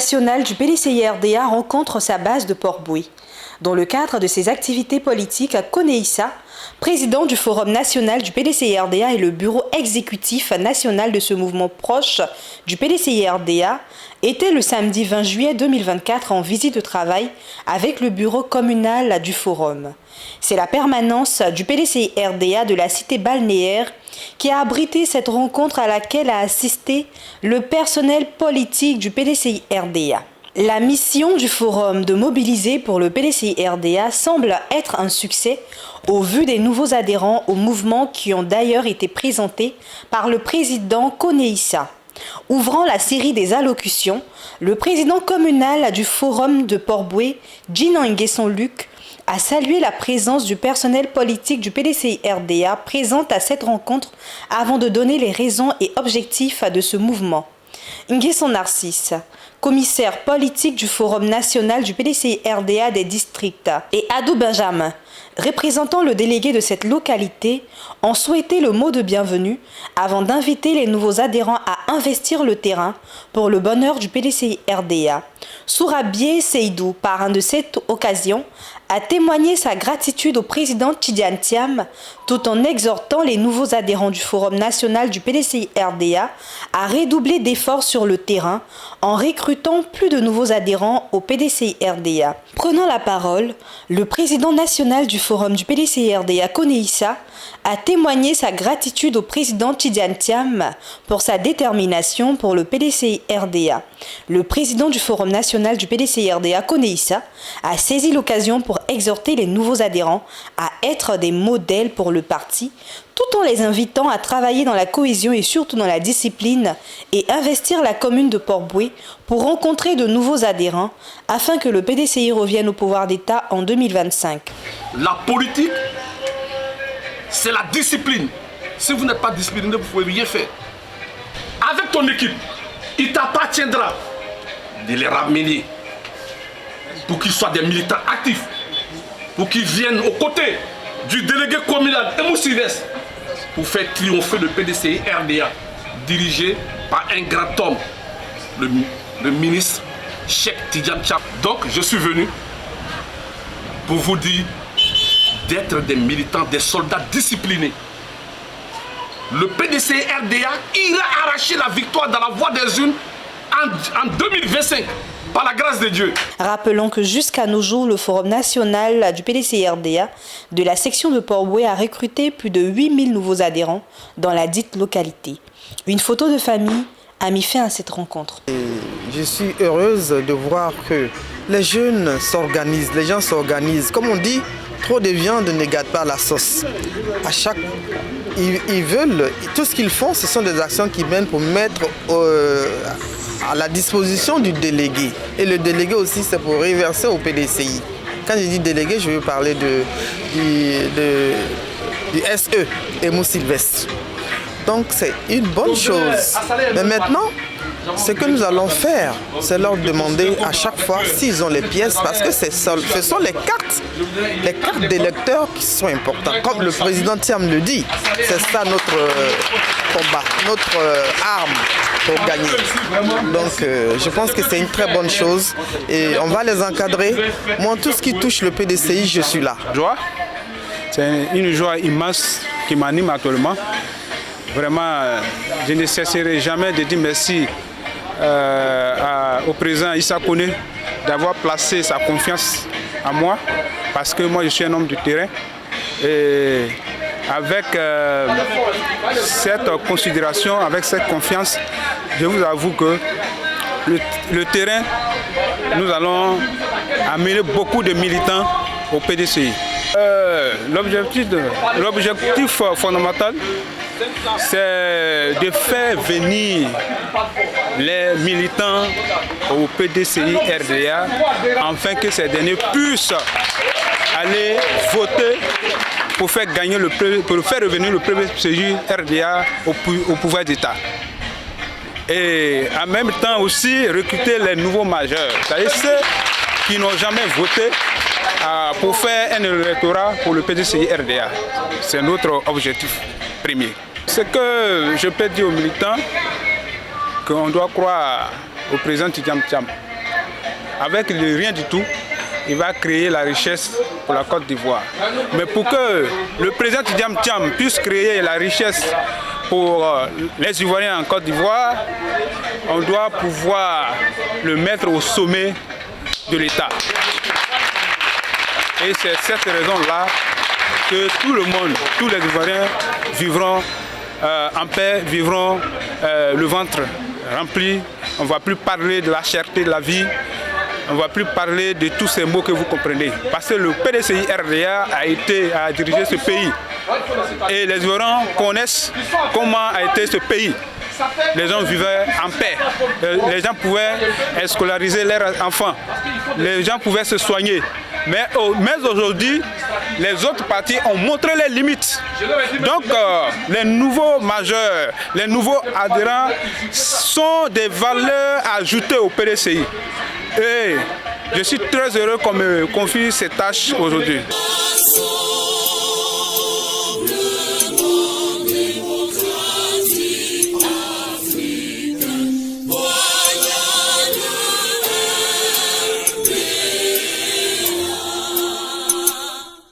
national du PDCI-RDA rencontre sa base de Port-Bouët. Dans le cadre de ses activités politiques, Kone Issa, président du Forum national du PDCI-RDA et le bureau exécutif national de ce mouvement proche du PDCI-RDA, était le samedi 20 juillet 2024 en visite de travail avec le bureau communal du Forum. C'est la permanence du PDCI-RDA de la cité balnéaire qui a abrité cette rencontre à laquelle a assisté le personnel politique du PDCI-RDA. La mission du Forum de mobiliser pour le PDCI-RDA semble être un succès au vu des nouveaux adhérents au mouvement qui ont d'ailleurs été présentés par le président Kone Issa. Ouvrant la série des allocutions, le président communal du Forum de Port-Bouët, Djinan Nguesson Luc, a salué la présence du personnel politique du PDCI-RDA présent à cette rencontre avant de donner les raisons et objectifs de ce mouvement. Nguesson Narcisse, commissaire politique du Forum national du PDCI-RDA des districts, et Adou Benjamin, représentant le délégué de cette localité, ont souhaité le mot de bienvenue avant d'inviter les nouveaux adhérents à investir le terrain pour le bonheur du PDCI-RDA. Sourabié Seydou, parrain de cette occasion, a témoigné sa gratitude au président Tidiane Thiam tout en exhortant les nouveaux adhérents du Forum national du PDCI-RDA à redoubler d'efforts sur le terrain en recrutant plus de nouveaux adhérents au PDCI-RDA. Prenant la parole, le président national du Forum du PDCI-RDA, Kone Issa, a témoigné sa gratitude au président Tidiane Thiam pour sa détermination pour le PDCI-RDA. Le président du Forum national du PDCI-RDA, Kone Issa, a saisi l'occasion pour exhorter les nouveaux adhérents à être des modèles pour le parti, tout en les invitant à travailler dans la cohésion et surtout dans la discipline et investir la commune de Port-Bouët pour rencontrer de nouveaux adhérents afin que le PDCI revienne au pouvoir d'État en 2025. La politique, c'est la discipline. Si vous n'êtes pas discipliné, vous ne pouvez rien faire. Avec ton équipe, il t'appartiendra de les ramener pour qu'ils soient des militants actifs, pour qu'ils viennent aux côtés du délégué communal Emou Sylvestre pour faire triompher le PDCI-RDA dirigé par un grand homme, le ministre Cheikh Tidiane Thiam. Donc je suis venu pour vous dire d'être des militants, des soldats disciplinés. Le PDCI-RDA ira arracher la victoire dans la voie des urnes en 2025. Par la grâce de Dieu. Rappelons que jusqu'à nos jours, le Forum national du PDCI-RDA de la section de Port-Bouët a recruté plus de 8000 nouveaux adhérents dans la dite localité. Une photo de famille a mis fin à cette rencontre. Je suis heureuse de voir que les jeunes s'organisent, les gens s'organisent. Comme on dit, trop de viande ne gâte pas la sauce. Ils veulent, tout ce qu'ils font, ce sont des actions qu'ils mènent pour mettre à la disposition du délégué. Et le délégué aussi, c'est pour reverser au PDCI. Quand je dis délégué, je veux parler du SE, Emou Sylvestre. Donc c'est une bonne chose. Mais maintenant, ce que nous allons faire, c'est leur demander à chaque fois s'ils ont les pièces, parce que ce sont les cartes d'électeurs qui sont importantes. Comme le président Thiam le dit, c'est ça notre combat, notre arme pour gagner. Donc je pense que c'est une très bonne chose et on va les encadrer. Moi, tout ce qui touche le PDCI, je suis là. C'est une joie immense qui m'anime actuellement. Vraiment, je ne cesserai jamais de dire merci au président Issa Kone d'avoir placé sa confiance en moi, parce que moi je suis un homme du terrain. Et avec cette considération, avec cette confiance, je vous avoue que le terrain, nous allons amener beaucoup de militants au PDCI. L'objectif fondamental, c'est de faire venir les militants au PDCI-RDA afin que ces derniers puissent aller voter pour faire revenir le PDCI-RDA au pouvoir d'État. Et en même temps aussi recruter les nouveaux majeurs, c'est-à-dire ceux qui n'ont jamais voté pour faire un électorat pour le PDCI-RDA. C'est notre objectif premier. Ce que je peux dire aux militants, qu'on doit croire au président Tidiane Thiam. avec le rien du tout, il va créer la richesse pour la Côte d'Ivoire. Mais pour que le président Tidiane Thiam puisse créer la richesse pour les Ivoiriens en Côte d'Ivoire, on doit pouvoir le mettre au sommet de l'État. Et c'est cette raison-là que tout le monde, tous les Ivoiriens vivront en paix, vivront le ventre rempli. On ne va plus parler de la cherté de la vie. On ne va plus parler de tous ces mots que vous comprenez. Parce que le PDCI RDA a dirigé ce pays. Et les Ivoiriens connaissent comment a été ce pays. Les gens vivaient en paix. Les gens pouvaient scolariser leurs enfants. Les gens pouvaient se soigner. Mais aujourd'hui, les autres partis ont montré les limites. Donc, les nouveaux majeurs, les nouveaux adhérents sont des valeurs ajoutées au PDCI. Et je suis très heureux qu'on me confie ces tâches aujourd'hui.